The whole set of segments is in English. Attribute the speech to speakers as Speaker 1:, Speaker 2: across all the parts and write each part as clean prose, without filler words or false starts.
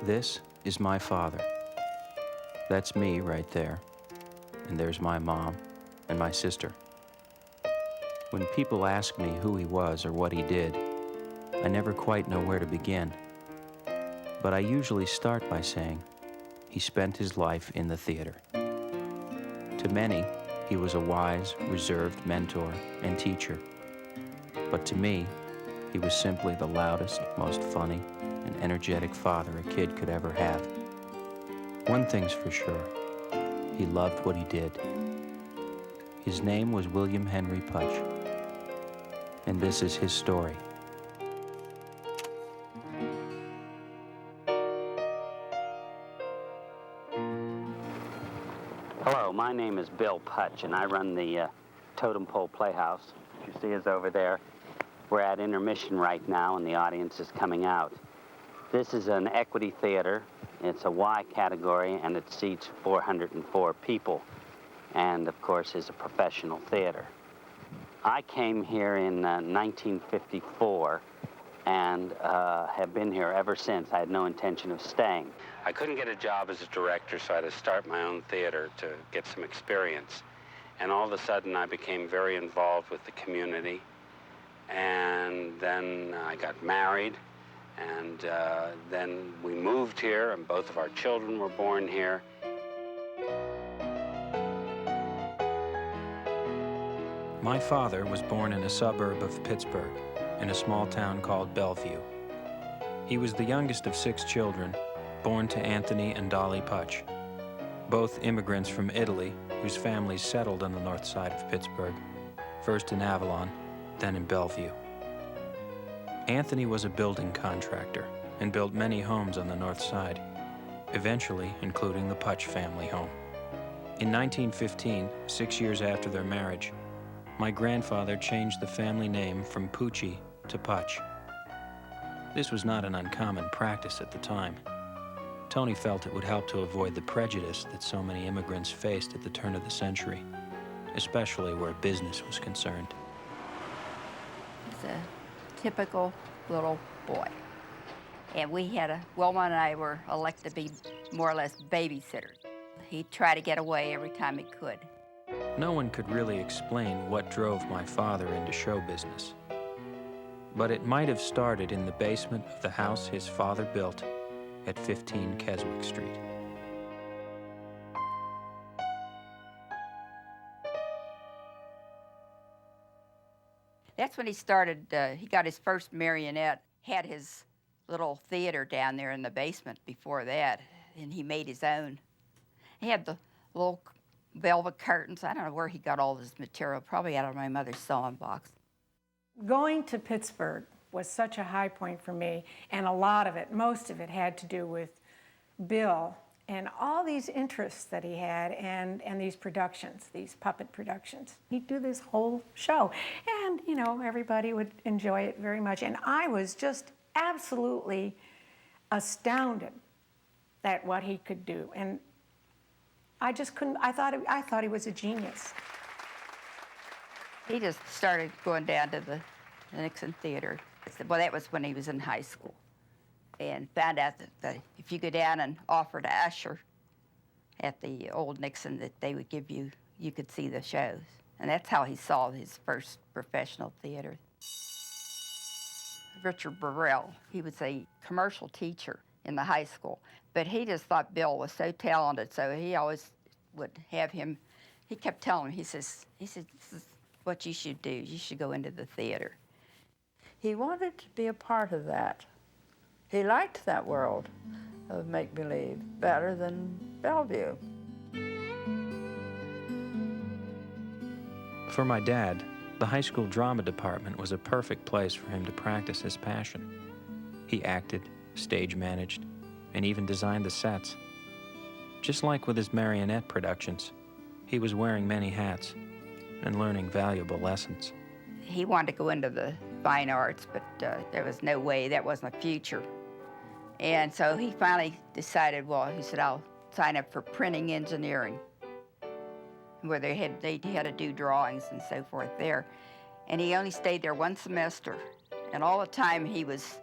Speaker 1: This is my father. That's me right there. And there's my mom and my sister. When people ask me who he was or what he did, I never quite know where to begin. But I usually start by saying, he spent his life in the theater. To many, he was a wise, reserved mentor and teacher. But to me, he was simply the loudest, most funny, and energetic father a kid could ever have. One thing's for sure, he loved what he did. His name was William Henry Putch, and this is his story.
Speaker 2: Hello, my name is Bill Putch, and I run the Totem Pole Playhouse. You see us over there. We're at intermission right now, and the audience is coming out. This is an equity theater. It's a Y category, and it seats 404 people, and of course is a professional theater. I came here in 1954 and have been here ever since. I had no intention of staying. I couldn't get a job as a director, so I had to start my own theater to get some experience. And all of a sudden, I became very involved with the community. And then I got married, and then we moved here, and both of our children were born here.
Speaker 1: My father was born in a suburb of Pittsburgh, in a small town called Bellevue. He was the youngest of 6 children, born to Anthony and Dolly Putch, both immigrants from Italy whose families settled on the north side of Pittsburgh, first in Avalon, then in Bellevue. Anthony was a building contractor and built many homes on the north side, eventually including the Putch family home. In 1915, 6 years after their marriage, my grandfather changed the family name from Pucci to Putch. This was not an uncommon practice at the time. Tony felt it would help to avoid the prejudice that so many immigrants faced at the turn of the century, especially where business was concerned.
Speaker 3: He's a typical little boy. And Wilma and I were elected to be more or less babysitters. He'd try to get away every time he could.
Speaker 1: No one could really explain what drove my father into show business. But it might have started in the basement of the house his father built at 15 Keswick Street.
Speaker 3: That's when he started, he got his first marionette, had his little theater down there in the basement before that, and he made his own. He had the little velvet curtains. I don't know where he got all this material, probably out of my mother's sewing box.
Speaker 4: Going to Pittsburgh was such a high point for me, and a lot of it, most of it, had to do with Bill and all these interests that he had and these productions, these puppet productions. He'd do this whole show, and you know, everybody would enjoy it very much. And I was just absolutely astounded at what he could do. And I just couldn't, I thought he was a genius.
Speaker 3: He just started going down to the Nixon Theater. Well, that was when he was in high school. And found out that if you go down and offer to usher at the old Nixon, that they would give you could see the shows. And that's how he saw his first professional theater. Richard Burrell, he was a commercial teacher in the high school, but he just thought Bill was so talented, so he always would have him, he kept telling him, he says, this is what you should do. You should go into the theater.
Speaker 5: He wanted to be a part of that. He liked that world of make-believe better than Bellevue.
Speaker 1: For my dad, the high school drama department was a perfect place for him to practice his passion. He acted, stage managed, and even designed the sets. Just like with his marionette productions, he was wearing many hats and learning valuable lessons.
Speaker 3: He wanted to go into the fine arts, but there was no way, that wasn't a future. And so he finally decided, well, he said, I'll sign up for printing engineering, where they had to do drawings and so forth there. And he only stayed there one semester. And all the time he was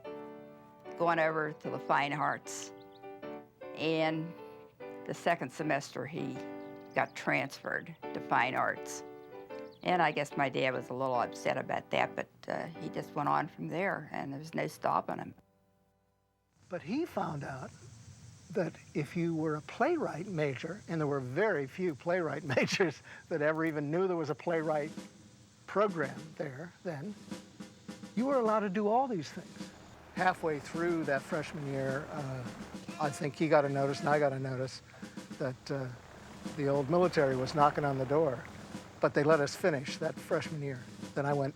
Speaker 3: going over to the fine arts and the second semester he got transferred to fine arts. And I guess my dad was a little upset about that, but he just went on from there, and there was no stopping him.
Speaker 6: But he found out that if you were a playwright major, and there were very few playwright majors that ever even knew there was a playwright program there then, you were allowed to do all these things. Halfway through that freshman year, I think he got a notice and I got a notice that the old military was knocking on the door, but they let us finish that freshman year. Then I went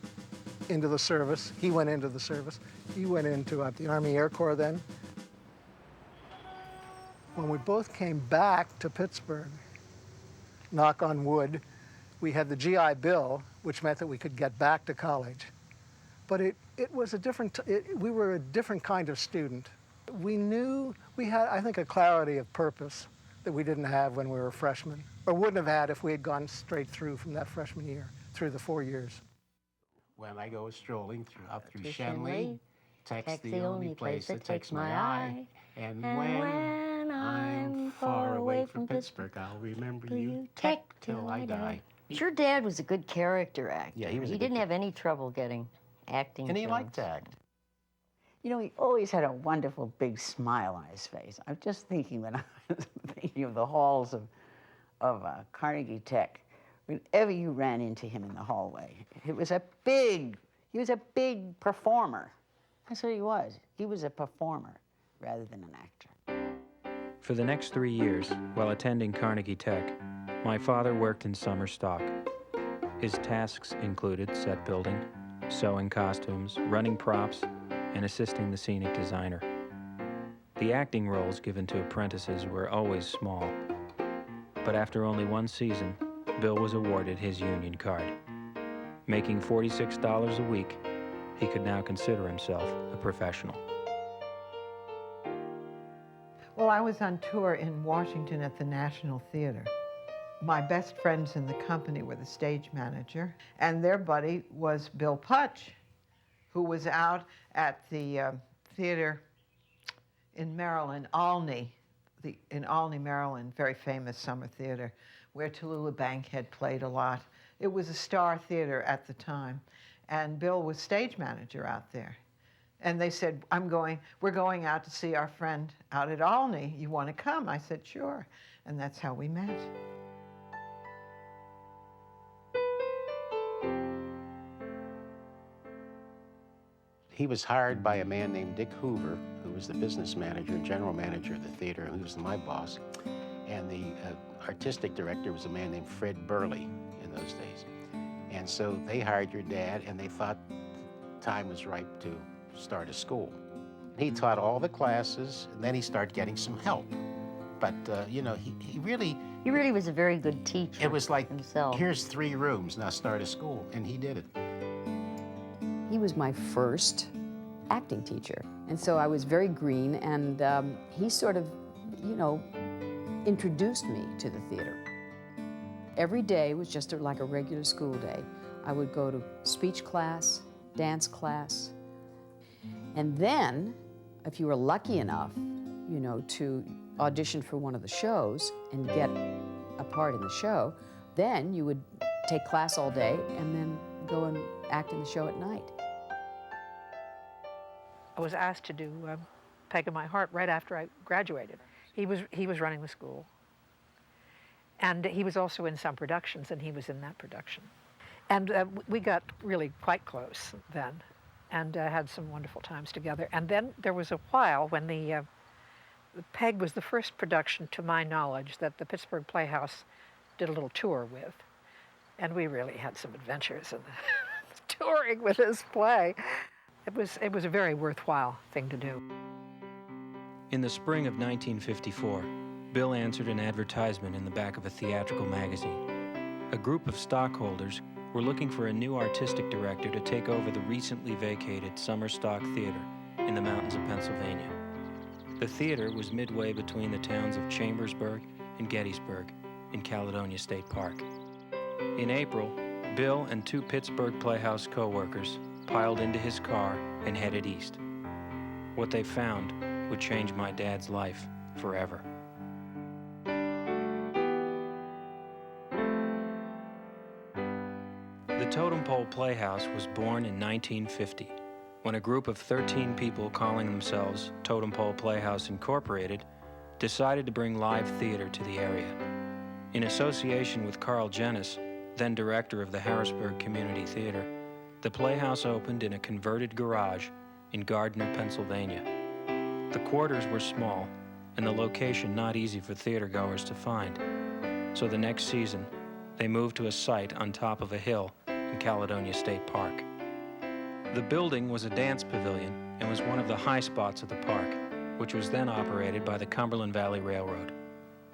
Speaker 6: into the service, he went into the service, he went into the Army Air Corps then. When we both came back to Pittsburgh, knock on wood, we had the GI Bill, which meant that we could get back to college. But it was a different, we were a different kind of student. We knew, we had, I think, a clarity of purpose that we didn't have when we were freshmen, or wouldn't have had if we had gone straight through from that freshman year, through the 4 years.
Speaker 7: When I go strolling up through Shenley, tech's the only place that takes my eye. And when I'm far away from Pittsburgh, I'll remember you tech till I die.
Speaker 8: Your dad was a good character actor.
Speaker 7: Yeah, he was.
Speaker 8: He didn't have any trouble getting acting.
Speaker 7: And he
Speaker 8: jobs.
Speaker 7: liked to act.
Speaker 9: You know, he always had a wonderful big smile on his face. I'm just thinking when I was thinking of the halls of Carnegie Tech, whenever you ran into him in the hallway, he was a big performer. That's what he was. He was a performer rather than an actor.
Speaker 1: For the next 3 years, while attending Carnegie Tech, my father worked in summer stock. His tasks included set building, sewing costumes, running props, and assisting the scenic designer. The acting roles given to apprentices were always small, but after only one season, Bill was awarded his union card. Making $46 a week, he could now consider himself a professional.
Speaker 10: Well, I was on tour in Washington at the National Theater. My best friends in the company were the stage manager, and their buddy was Bill Putch, who was out at the theater in Maryland, Olney, in Olney, Maryland, very famous summer theater, where Tallulah Bankhead played a lot. It was a star theater at the time, and Bill was stage manager out there. And they said, we're going out to see our friend out at Olney. You want to come? I said, sure. And that's how we met.
Speaker 7: He was hired by a man named Dick Hoover, who was the business manager, general manager of the theater, who was my boss. And the artistic director was a man named Fred Burley in those days. And so they hired your dad, and they thought time was ripe to start a school. He taught all the classes, and then he started getting some help. But, you know, he really...
Speaker 8: He really was a very good teacher.
Speaker 7: It was like,
Speaker 8: himself.
Speaker 7: Here's 3 rooms, now start a school, and he did it.
Speaker 11: He was my first acting teacher, and so I was very green, and he sort of, you know, introduced me to the theater. Every day was just like a regular school day. I would go to speech class, dance class, and then, if you were lucky enough, you know, to audition for one of the shows and get a part in the show, then you would take class all day and then go and act in the show at night.
Speaker 12: I was asked to do Peg in My Heart right after I graduated. He was running the school. And he was also in some productions, and he was in that production. And we got really quite close then, and had some wonderful times together. And then there was a while when the Peg was the first production, to my knowledge, that the Pittsburgh Playhouse did a little tour with. And we really had some adventures in the touring with this play. It was a very worthwhile thing to do.
Speaker 1: In the spring of 1954, Bill answered an advertisement in the back of a theatrical magazine. A group of stockholders were looking for a new artistic director to take over the recently vacated Summer Stock Theater in the mountains of Pennsylvania. The theater was midway between the towns of Chambersburg and Gettysburg in Caledonia State Park. In April, Bill and 2 Pittsburgh Playhouse co-workers piled into his car and headed east. What they found would change my dad's life forever. The Totem Pole Playhouse was born in 1950, when a group of 13 people calling themselves Totem Pole Playhouse Incorporated decided to bring live theater to the area. In association with Carl Jennis, then director of the Harrisburg Community Theater, the Playhouse opened in a converted garage in Gardner, Pennsylvania. The quarters were small, and the location not easy for theatergoers to find. So the next season, they moved to a site on top of a hill in Caledonia State Park. The building was a dance pavilion and was one of the high spots of the park, which was then operated by the Cumberland Valley Railroad.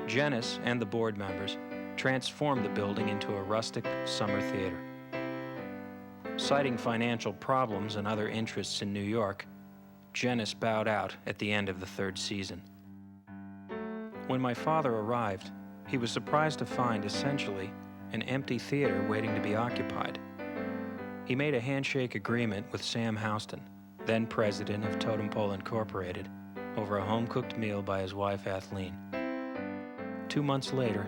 Speaker 1: Jennis and the board members transformed the building into a rustic summer theater. Citing financial problems and other interests in New York, Jennis bowed out at the end of the third season. When my father arrived, he was surprised to find essentially an empty theater waiting to be occupied. He made a handshake agreement with Sam Houston, then president of Totem Pole Incorporated, over a home-cooked meal by his wife, Athleen. 2 months later,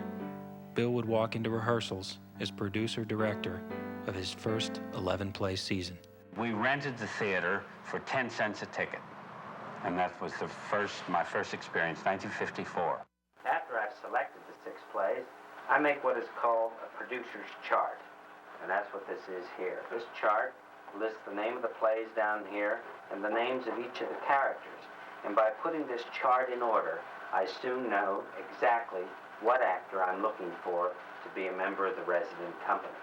Speaker 1: Bill would walk into rehearsals as producer-director of his first 11-play season.
Speaker 2: We rented the theater for 10 cents a ticket, and that was my first experience, 1954. After I've selected the 6 plays, I make what is called a producer's chart, and that's what this is here. This chart lists the name of the plays down here and the names of each of the characters, and by putting this chart in order, I soon know exactly what actor I'm looking for to be a member of the resident company.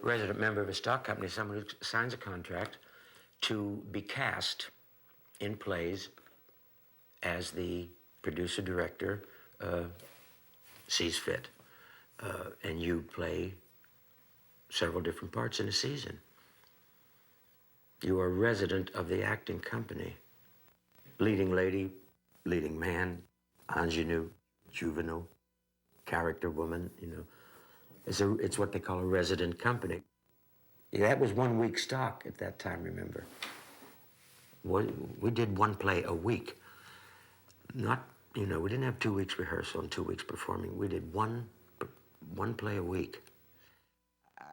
Speaker 13: Resident member of a stock company is someone who signs a contract to be cast in plays as the producer-director sees fit. And you play several different parts in a season. You are a resident of the acting company. Leading lady, leading man, ingenue, juvenile, character woman, you know. It's what they call a resident company. Yeah, that was 1 week stock at that time, remember. We did 1 play a week. Not, you know, we didn't have 2 weeks rehearsal and 2 weeks performing. We did one play a week.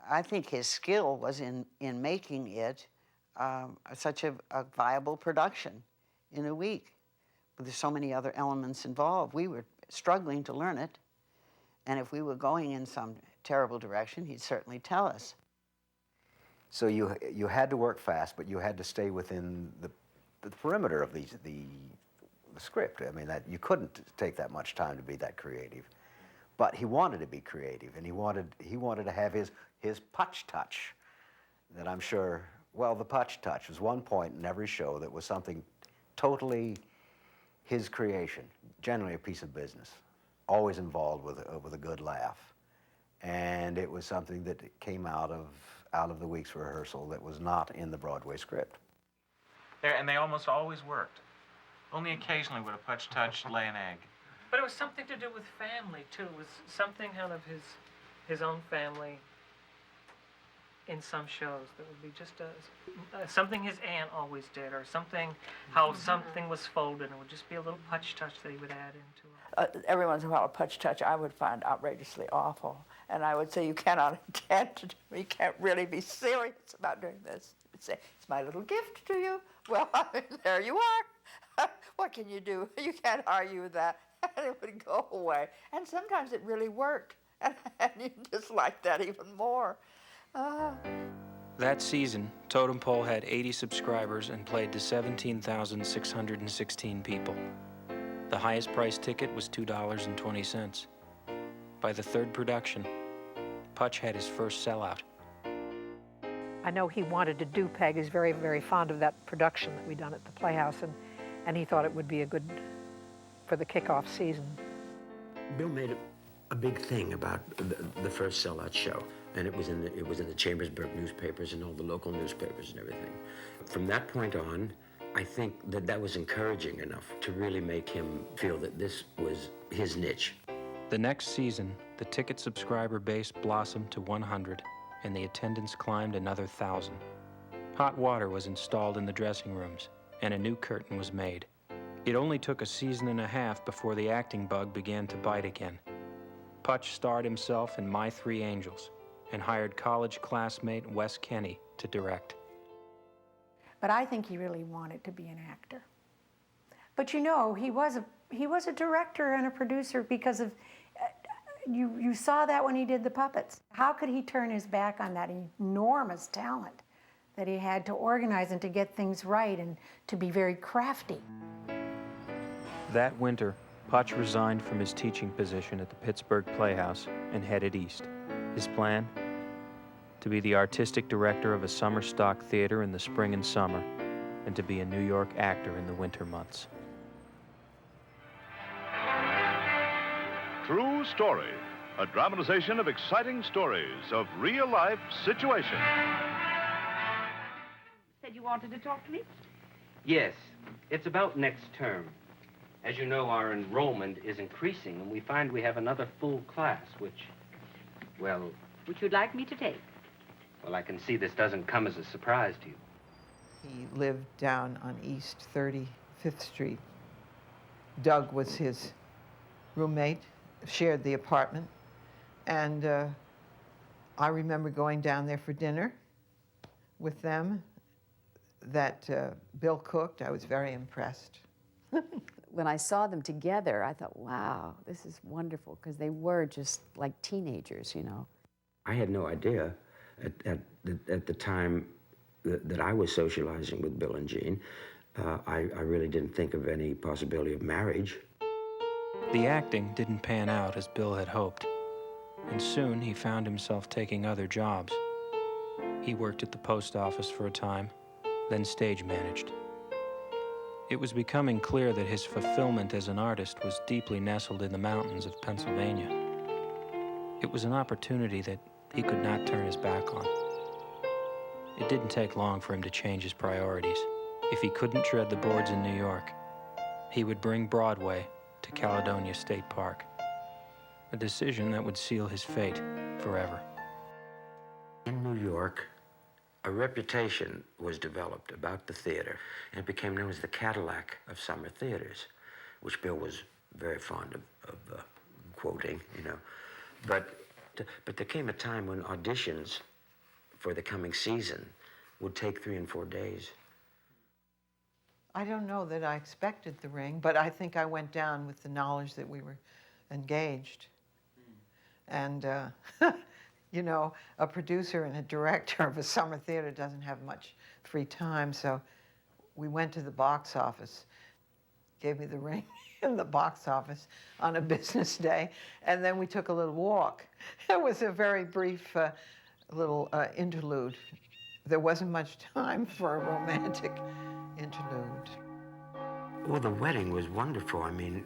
Speaker 9: I think his skill was in making it such a viable production in a week. There's so many other elements involved. We were struggling to learn it, and if we were going in some terrible direction, he'd certainly tell us.
Speaker 14: So you had to work fast, but you had to stay within the perimeter of the script. I mean, that you couldn't take that much time to be that creative. But he wanted to be creative, and he wanted to have his Putch touch. That I'm sure, well, the Putch touch was one point in every show that was something totally his creation, generally a piece of business, always involved with a good laugh. And it was something that came out of the week's rehearsal that was not in the Broadway script.
Speaker 15: And they almost always worked. Only occasionally would a Putch touch lay an egg.
Speaker 16: But it was something to do with family, too. It was something out of his own family in some shows that would be just something his aunt always did, or something, how something was folded, and it would just be a little Putch touch that he would add into it.
Speaker 5: Every once in a while, a Putch touch I would find outrageously awful. And I would say, you cannot intend to do it. You can't really be serious about doing this. You'd say, it's my little gift to you. Well, I mean, there you are. What can you do? You can't argue with that. And it would go away. And sometimes it really worked. And you just like that even more.
Speaker 1: That season, Totem Pole had 80 subscribers and played to 17,616 people. The highest priced ticket was $2.20. By the third production, Putch had his first sellout.
Speaker 12: I know he wanted to do Peg. He's very, very fond of that production that we done at the Playhouse, and he thought it would be a good for the kickoff season.
Speaker 13: Bill made a big thing about the first sellout show, and it was in the Chambersburg newspapers and all the local newspapers and everything. From that point on, I think that was encouraging enough to really make him feel that this was his niche.
Speaker 1: The next season, the ticket subscriber base blossomed to 100, and the attendance climbed another 1,000. Hot water was installed in the dressing rooms, and a new curtain was made. It only took a season and a half before the acting bug began to bite again. Putch starred himself in My Three Angels, and hired college classmate Wes Kenny to direct.
Speaker 4: But I think he really wanted to be an actor. But you know, he was a director and a producer because of, you saw that when he did the puppets. How could he turn his back on that enormous talent that he had to organize and to get things right and to be very crafty?
Speaker 1: That winter, Putch resigned from his teaching position at the Pittsburgh Playhouse and headed east. His plan? To be the artistic director of a summer stock theater in the spring and summer, and to be a New York actor in the winter months.
Speaker 17: True Story, a dramatization of exciting stories of real-life situations.
Speaker 18: Said you wanted to talk to me?
Speaker 13: Yes, it's about next term. As you know, our enrollment is increasing, and we find we have another full class, which, well...
Speaker 18: Which you'd like me to take?
Speaker 13: Well, I can see this doesn't come as a surprise to you.
Speaker 10: He lived down on East 35th Street. Doug was his roommate, shared the apartment, and I remember going down there for dinner with them that Bill cooked. I was very impressed.
Speaker 11: When I saw them together, I thought, wow, this is wonderful, because they were just like teenagers, you know.
Speaker 13: I had no idea at the time that I was socializing with Bill and Jean. I really didn't think of any possibility of marriage.
Speaker 1: The acting didn't pan out as Bill had hoped, and soon he found himself taking other jobs. He worked at the post office for a time, then stage managed. It was becoming clear that his fulfillment as an artist was deeply nestled in the mountains of Pennsylvania. It was an opportunity that he could not turn his back on. It didn't take long for him to change his priorities. If he couldn't tread the boards in New York, he would bring Broadway to Caledonia State Park, a decision that would seal his fate forever.
Speaker 13: In New York, a reputation was developed about the theater, and it became known as the Cadillac of summer theaters, which Bill was very fond of quoting, you know. But there came a time when auditions for the coming season would take 3 and 4 days.
Speaker 10: I don't know that I expected the ring, but I think I went down with the knowledge that we were engaged. And, you know, a producer and a director of a summer theater doesn't have much free time, so we went to the box office, gave me the ring in the box office on a business day, and then we took a little walk. It was a very brief little interlude. There wasn't much time for a romantic interlude.
Speaker 13: Well, the wedding was wonderful. I mean,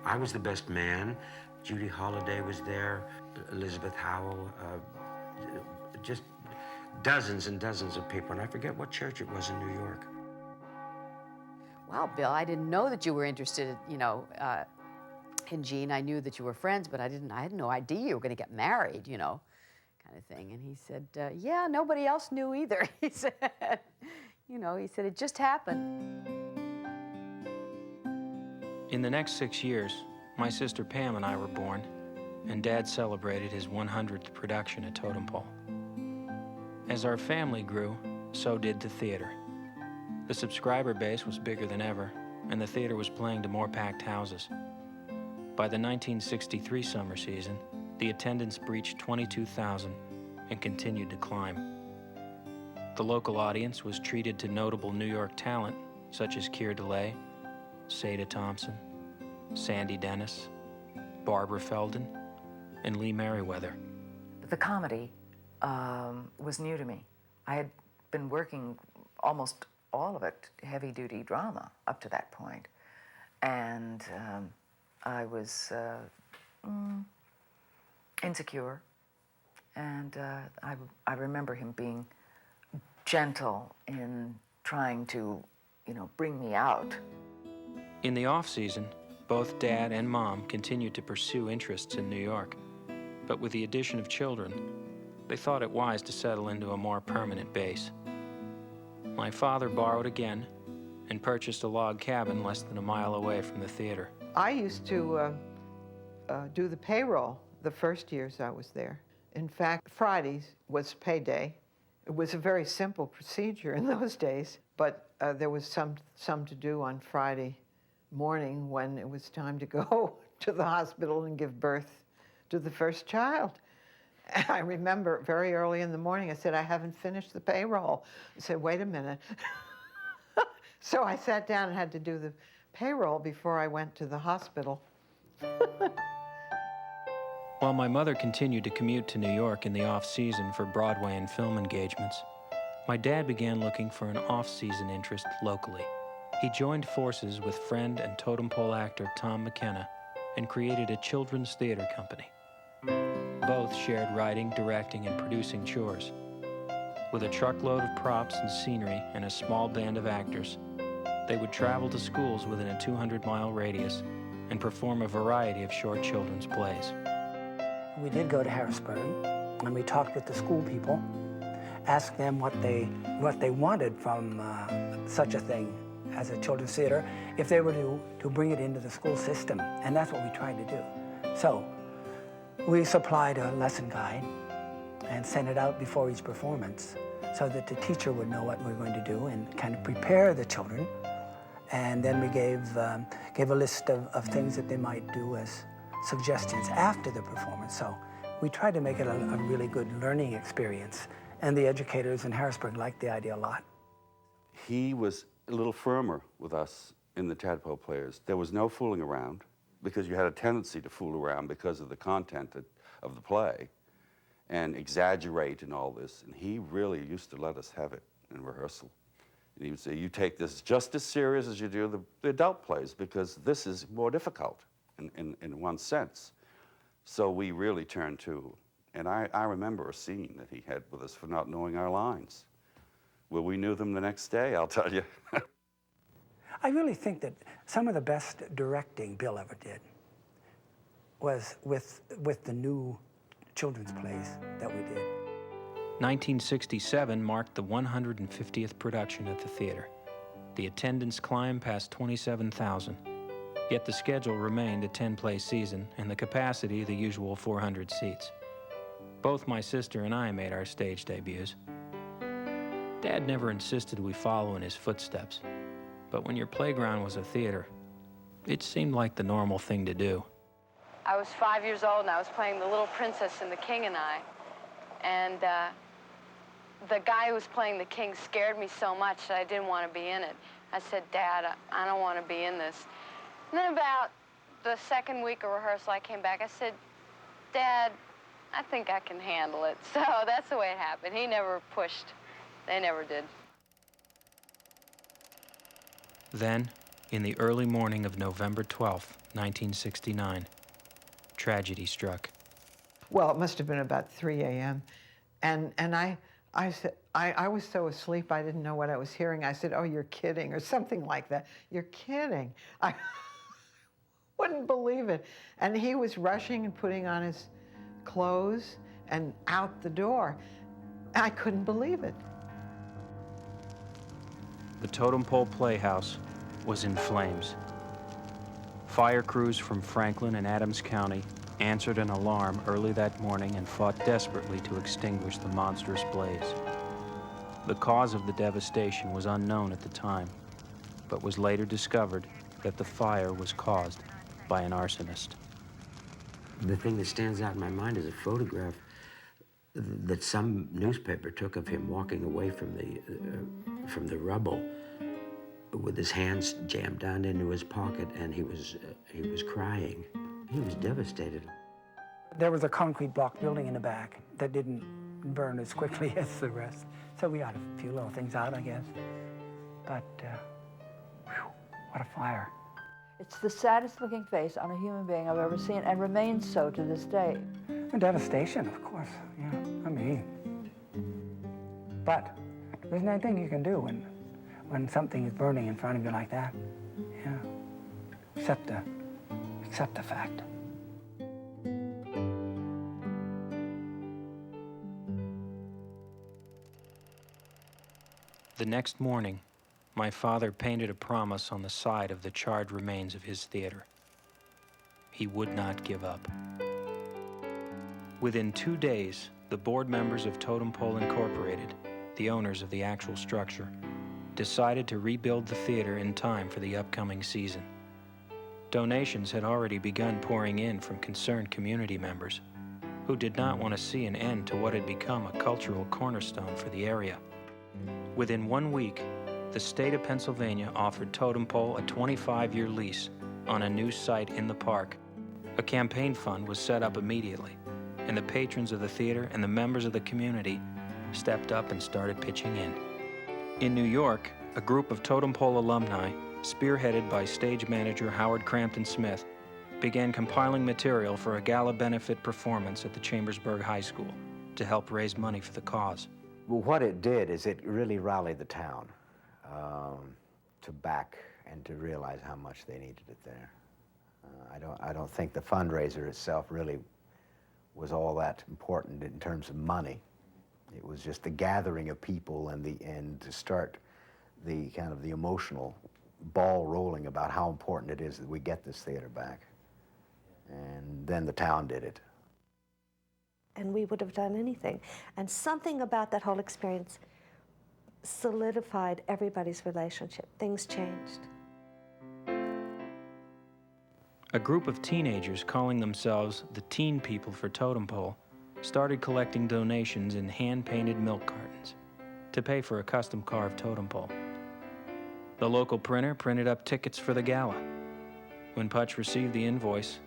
Speaker 13: I was the best man. Judy Holliday was there, Elizabeth Howell, just dozens and dozens of people. And I forget what church it was in New York.
Speaker 11: Wow, Bill, I didn't know that you were interested, you know, in Jean. I knew that you were friends, but I had no idea you were going to get married, you know, kind of thing. And he said, yeah, nobody else knew either. He said, you know, he said, it just happened.
Speaker 1: In the next 6 years, my sister Pam and I were born, and Dad celebrated his 100th production at Totem Pole. As our family grew, so did the theater. The subscriber base was bigger than ever, and the theater was playing to more packed houses. By the 1963 summer season, the attendance breached 22,000 and continued to climb. The local audience was treated to notable New York talent, such as Keir DeLay, Sada Thompson, Sandy Dennis, Barbara Feldon, and Lee Merriweather.
Speaker 19: The comedy was new to me. I had been working almost all of it heavy-duty drama up to that point. And I was insecure. And I remember him being gentle in trying to, you know, bring me out.
Speaker 1: In the off-season, both Dad and Mom continued to pursue interests in New York. But with the addition of children, they thought it wise to settle into a more permanent base. My father borrowed again and purchased a log cabin less than a mile away from the theater.
Speaker 10: I used to do the payroll the first years I was there. In fact, Fridays was payday. It was a very simple procedure in those days, but there was some to do on Friday morning when it was time to go to the hospital and give birth to the first child. And I remember very early in the morning, I said, I haven't finished the payroll. I said, wait a minute. So I sat down and had to do the payroll before I went to the hospital.
Speaker 1: While my mother continued to commute to New York in the off-season for Broadway and film engagements, my dad began looking for an off-season interest locally. He joined forces with friend and totem pole actor Tom McKenna and created a children's theater company. Both shared writing, directing, and producing chores. With a truckload of props and scenery and a small band of actors, they would travel to schools within a 200-mile radius and perform a variety of short children's plays.
Speaker 20: We did go to Harrisburg, and we talked with the school people, asked them what they wanted from such a thing as a children's theater, if they were to bring it into the school system, and that's what we tried to do. So we supplied a lesson guide and sent it out before each performance so that the teacher would know what we were going to do and kind of prepare the children. And then we gave a list of things that they might do as suggestions after the performance. So we tried to make it a really good learning experience, and the educators in Harrisburg liked the idea a lot.
Speaker 21: He was a little firmer with us in the Tadpole Players. There was no fooling around, because you had a tendency to fool around because of the content of the play and exaggerate and all this. And he really used to let us have it in rehearsal. And he would say, you take this just as serious as you do the adult plays, because this is more difficult in one sense. So we really turned to, and I remember a scene that he had with us for not knowing our lines. Well, we knew them the next day, I'll tell you.
Speaker 20: I really think that some of the best directing Bill ever did was with the new children's plays that we did.
Speaker 1: 1967 marked the 150th production at the theater. The attendance climbed past 27,000. Yet the schedule remained a 10-play season and the capacity the usual 400 seats. Both my sister and I made our stage debuts. Dad never insisted we follow in his footsteps, but when your playground was a theater, it seemed like the normal thing to do.
Speaker 22: I was 5 years old and I was playing the little princess in The King and I. And the guy who was playing the king scared me so much that I didn't want to be in it. I said, Dad, I don't want to be in this. And then about the second week of rehearsal, I came back. I said, Dad, I think I can handle it. So that's the way it happened. He never pushed. They never did.
Speaker 1: Then, in the early morning of November 12th, 1969, tragedy struck.
Speaker 10: Well, it must have been about 3 a.m. And I said, I was so asleep I didn't know what I was hearing. I said, oh, you're kidding, or something like that. You're kidding. I wouldn't believe it. And he was rushing and putting on his clothes and out the door. I couldn't believe it.
Speaker 1: The Totem Pole Playhouse was in flames. Fire crews from Franklin and Adams County answered an alarm early that morning and fought desperately to extinguish the monstrous blaze. The cause of the devastation was unknown at the time, but was later discovered that the fire was caused by an arsonist.
Speaker 13: The thing that stands out in my mind is a photograph that some newspaper took of him walking away from the rubble with his hands jammed down into his pocket, and he was crying. He was devastated.
Speaker 20: There was a concrete block building in the back that didn't burn as quickly as the rest. So we got a few little things out, I guess. But, whew, what a fire.
Speaker 5: It's the saddest looking face on a human being I've ever seen, and remains so to this day.
Speaker 20: And devastation, of course, yeah, I mean. But there's nothing you can do when something is burning in front of you like that, yeah, except the fact.
Speaker 1: The next morning, my father painted a promise on the side of the charred remains of his theater. He would not give up. Within 2 days, the board members of Totem Pole Incorporated, the owners of the actual structure, decided to rebuild the theater in time for the upcoming season. Donations had already begun pouring in from concerned community members who did not want to see an end to what had become a cultural cornerstone for the area. Within 1 week, the state of Pennsylvania offered Totem Pole a 25-year lease on a new site in the park. A campaign fund was set up immediately, and the patrons of the theater and the members of the community stepped up and started pitching in. In New York, a group of Totem Pole alumni, spearheaded by stage manager Howard Crampton Smith, began compiling material for a gala benefit performance at the Chambersburg High School to help raise money for the cause.
Speaker 14: Well, what it did is it really rallied the town to back and to realize how much they needed it there. I don't think the fundraiser itself really was all that important in terms of money. It was just the gathering of people and to start the kind of the emotional ball rolling about how important it is that we get this theater back. And then the town did it.
Speaker 3: And we would have done anything. And something about that whole experience solidified everybody's relationship. Things changed.
Speaker 1: A group of teenagers calling themselves the Teen People for Totem Pole started collecting donations in hand-painted milk cartons to pay for a custom-carved totem pole. The local printer printed up tickets for the gala. When Putch received the invoice,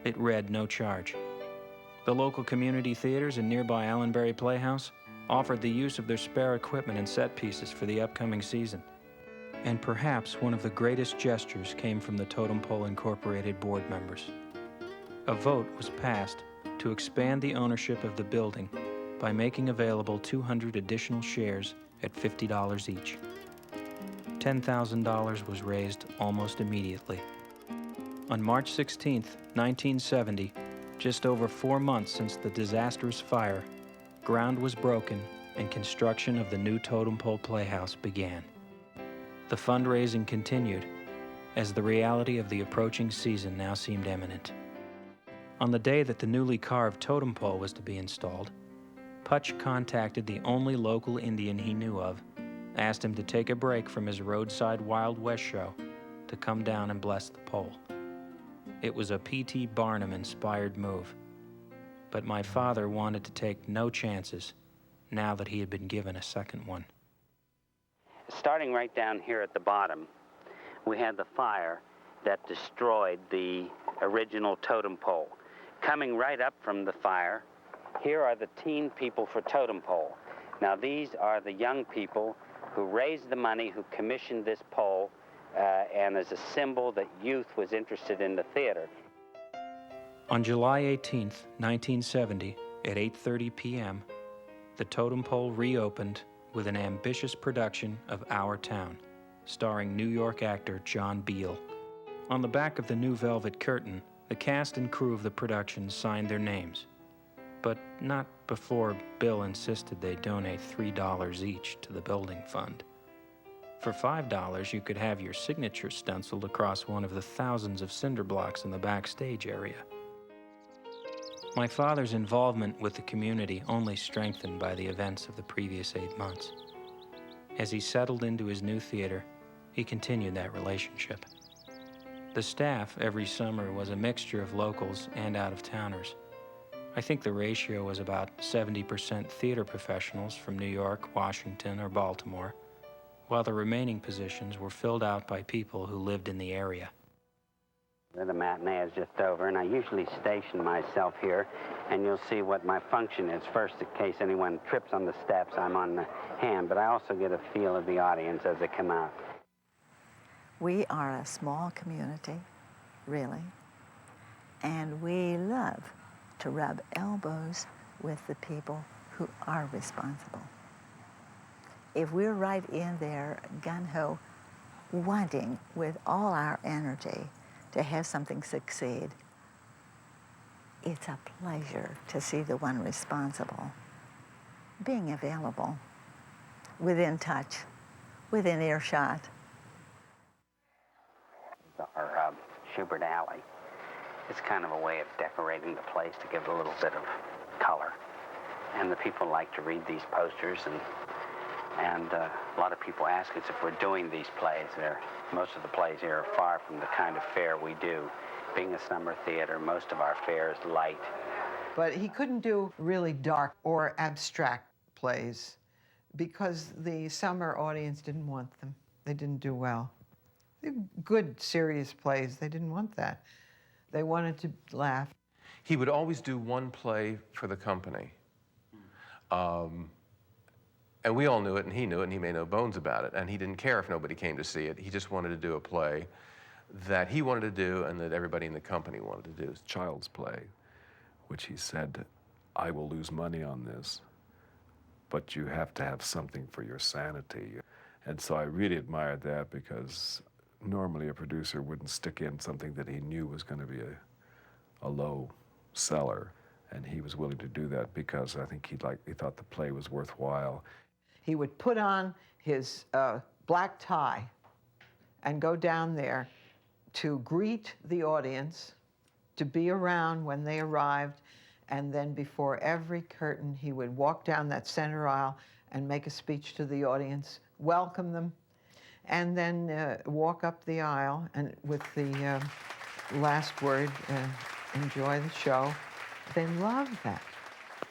Speaker 1: it read no charge. The local community theaters and nearby Allenbury Playhouse offered the use of their spare equipment and set pieces for the upcoming season. And perhaps one of the greatest gestures came from the Totem Pole Incorporated board members. A vote was passed to expand the ownership of the building by making available 200 additional shares at $50 each. $10,000 was raised almost immediately. On March 16, 1970, just over 4 months since the disastrous fire, ground was broken and construction of the new Totem Pole Playhouse began. The fundraising continued as the reality of the approaching season now seemed imminent. On the day that the newly carved totem pole was to be installed, Putch contacted the only local Indian he knew of, asked him to take a break from his roadside Wild West show to come down and bless the pole. It was a P.T. Barnum-inspired move, but my father wanted to take no chances now that he had been given a second one.
Speaker 2: Starting right down here at the bottom, we had the fire that destroyed the original totem pole. Coming right up from the fire, here are the Teen People for Totem Pole. Now these are the young people who raised the money, who commissioned this pole, and as a symbol that youth was interested in the theater.
Speaker 1: On July 18, 1970, at 8:30 p.m., the totem pole reopened with an ambitious production of Our Town, starring New York actor John Beal. On the back of the new velvet curtain, the cast and crew of the production signed their names, but not before Bill insisted they donate $3 each to the building fund. For $5, you could have your signature stenciled across one of the thousands of cinder blocks in the backstage area. My father's involvement with the community only strengthened by the events of the previous 8 months. As he settled into his new theater, he continued that relationship. The staff every summer was a mixture of locals and out-of-towners. I think the ratio was about 70% theater professionals from New York, Washington, or Baltimore, while the remaining positions were filled out by people who lived in the area.
Speaker 2: The matinee is just over, and I usually station myself here, and you'll see what my function is. First, in case anyone trips on the steps, I'm on the hand, but I also get a feel of the audience as they come out.
Speaker 5: We are a small community, really, and we love to rub elbows with the people who are responsible. If we're right in there, gung-ho, wanting with all our energy to have something succeed, it's a pleasure to see the one responsible being available, within touch, within earshot.
Speaker 2: Our Schubert Alley. It's kind of a way of decorating the place to give it a little bit of color. And the people like to read these posters, and a lot of people ask us if we're doing these plays. Most of the plays here are far from the kind of fare we do. Being a summer theater, most of our fare is light.
Speaker 10: But he couldn't do really dark or abstract plays because the summer audience didn't want them. They didn't do well. They're good, serious plays. They didn't want that. They wanted to laugh.
Speaker 6: He would always do one play for the company. And we all knew it, and he knew it, and he made no bones about it. And he didn't care if nobody came to see it. He just wanted to do a play that he wanted to do and that everybody in the company wanted to do.
Speaker 8: Child's play, which he said, I will lose money on this, but you have to have something for your sanity. And so I really admired that, because normally a producer wouldn't stick in something that he knew was going to be a low seller. And he was willing to do that because I think he thought the play was worthwhile.
Speaker 10: He would put on his black tie and go down there to greet the audience, to be around when they arrived, and then before every curtain, he would walk down that center aisle and make a speech to the audience, welcome them, and then walk up the aisle and with the last word, enjoy the show. They love that.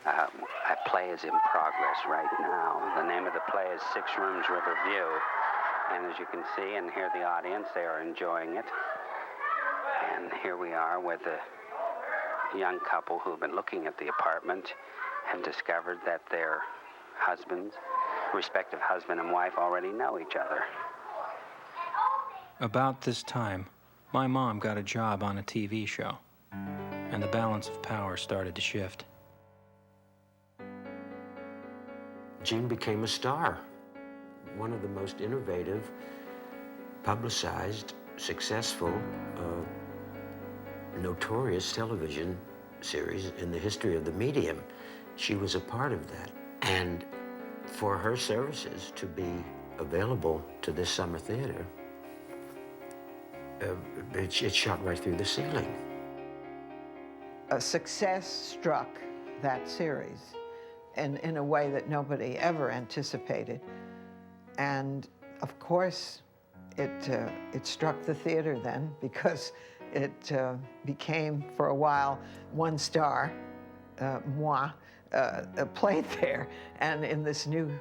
Speaker 2: A play is in progress right now. The name of the play is 6 Rooms River View. And as you can see and hear the audience, they are enjoying it. And here we are with a young couple who have been looking at the apartment and discovered that their husbands, respective husband and wife, already know each other.
Speaker 1: About this time, my mom got a job on a TV show, and the balance of power started to shift.
Speaker 13: Gene became a star. One of the most innovative, publicized, successful, notorious television series in the history of the medium. She was a part of that. And for her services to be available to this summer theater, it shot right through the ceiling.
Speaker 10: A success struck that series in a way that nobody ever anticipated. And of course, it struck the theater then, because it became, for a while, one star, moi, played there, and in this new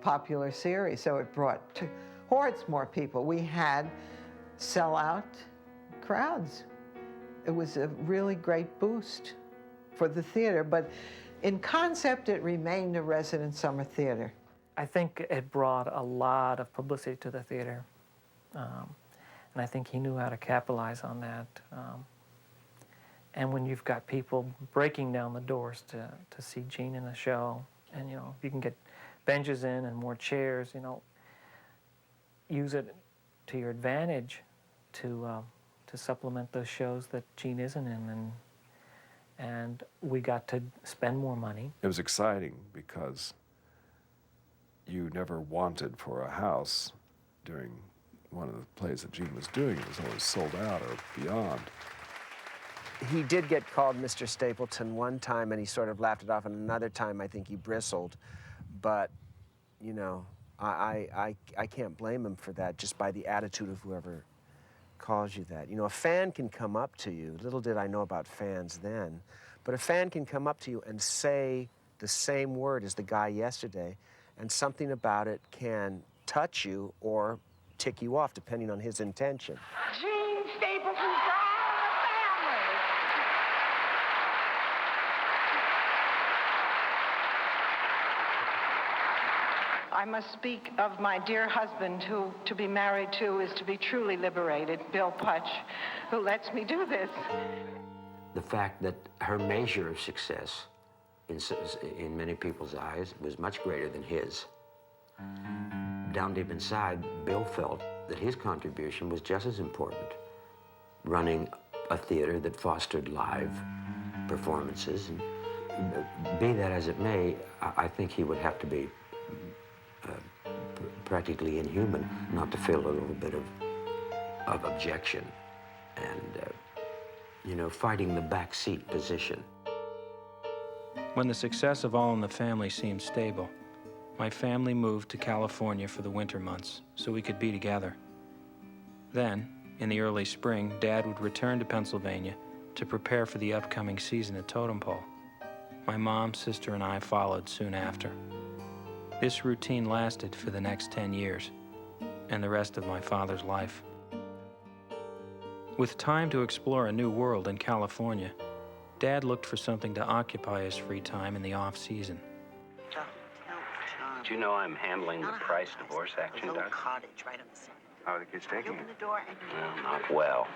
Speaker 10: popular series. So it brought hordes more people. We had sellout crowds. It was a really great boost for the theater, but in concept, it remained a resident summer theater.
Speaker 16: I think it brought a lot of publicity to the theater, and I think he knew how to capitalize on that. And when you've got people breaking down the doors to see Gene in a show, and if you can get benches in and more chairs, use it to your advantage to supplement those shows that Gene isn't in, and we got to spend more money.
Speaker 8: It was exciting because you never wanted for a house during one of the plays that Gene was doing. It was always sold out or beyond.
Speaker 23: He did get called Mr. Stapleton one time, and he sort of laughed it off, and another time I think he bristled. But, I can't blame him for that, just by the attitude of whoever calls you that. A fan can come up to you. Little did I know about fans then, but a fan can come up to you and say the same word as the guy yesterday, and something about it can touch you or tick you off, depending on his intention.
Speaker 24: Gene Stapleton's family. I must speak of my dear husband, who to be married to is to be truly liberated, Bill Putch, who lets me do this.
Speaker 13: The fact that her measure of success in many people's eyes was much greater than his. Down deep inside, Bill felt that his contribution was just as important, running a theater that fostered live performances. And be that as it may, I think he would have to be practically inhuman not to feel a little bit of objection and, fighting the backseat position.
Speaker 1: When the success of All in the Family seemed stable, my family moved to California for the winter months so we could be together. Then, in the early spring, Dad would return to Pennsylvania to prepare for the upcoming season at Totem Pole. My mom, sister, and I followed soon after. This routine lasted for the next 10 years, and the rest of my father's life. With time to explore a new world in California, Dad looked for something to occupy his free time in the off-season.
Speaker 2: Do you know I'm handling the Price divorce action, Doug?
Speaker 7: Cottage right on the side.
Speaker 2: How are the kids taking
Speaker 7: Open the door and
Speaker 2: Well, not well.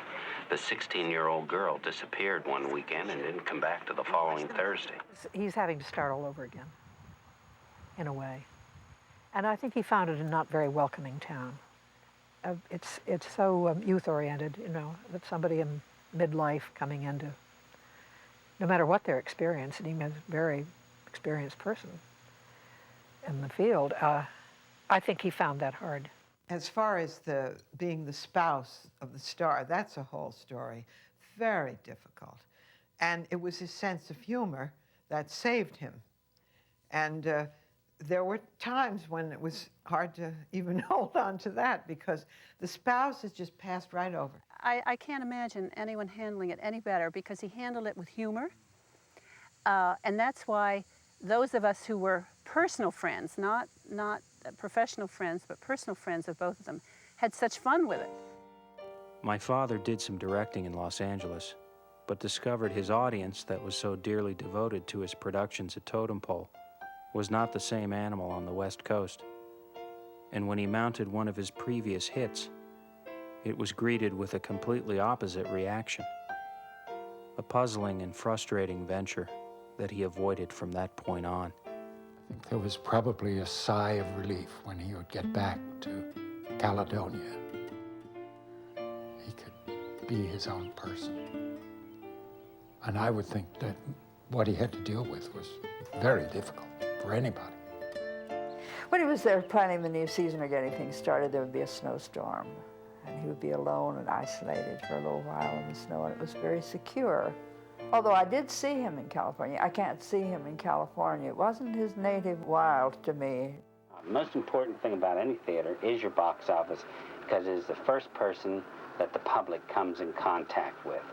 Speaker 2: The 16-year-old girl disappeared one weekend and didn't come back to the following Thursday.
Speaker 9: He's having to start all over again, in a way. And I think he found it a not very welcoming town. It's so youth-oriented, you know, that somebody in midlife coming into, no matter what their experience, and he was a very experienced person in the field, I think he found that hard.
Speaker 10: As far as being the spouse of the star, that's a whole story. Very difficult. And it was his sense of humor that saved him. And there were times when it was hard to even hold on to that because the spouse has just passed right over.
Speaker 12: I can't imagine anyone handling it any better because he handled it with humor. And that's why those of us who were personal friends, not professional friends, but personal friends of both of them, had such fun with it.
Speaker 1: My father did some directing in Los Angeles, but discovered his audience that was so dearly devoted to his productions at Totem Pole was not the same animal on the West Coast. And when he mounted one of his previous hits, it was greeted with a completely opposite reaction. A puzzling and frustrating venture that he avoided from that point on.
Speaker 15: I think there was probably a sigh of relief when he would get back to Caledonia. He could be his own person. And I would think that what he had to deal with was very difficult for anybody.
Speaker 5: When he was there planning the new season or getting things started, there would be a snowstorm. And he would be alone and isolated for a little while in the snow, and it was very secure. Although I did see him in California, I can't see him in California. It wasn't his native wild to me.
Speaker 2: The most important thing about any theater is your box office because it is the first person that the public comes in contact with.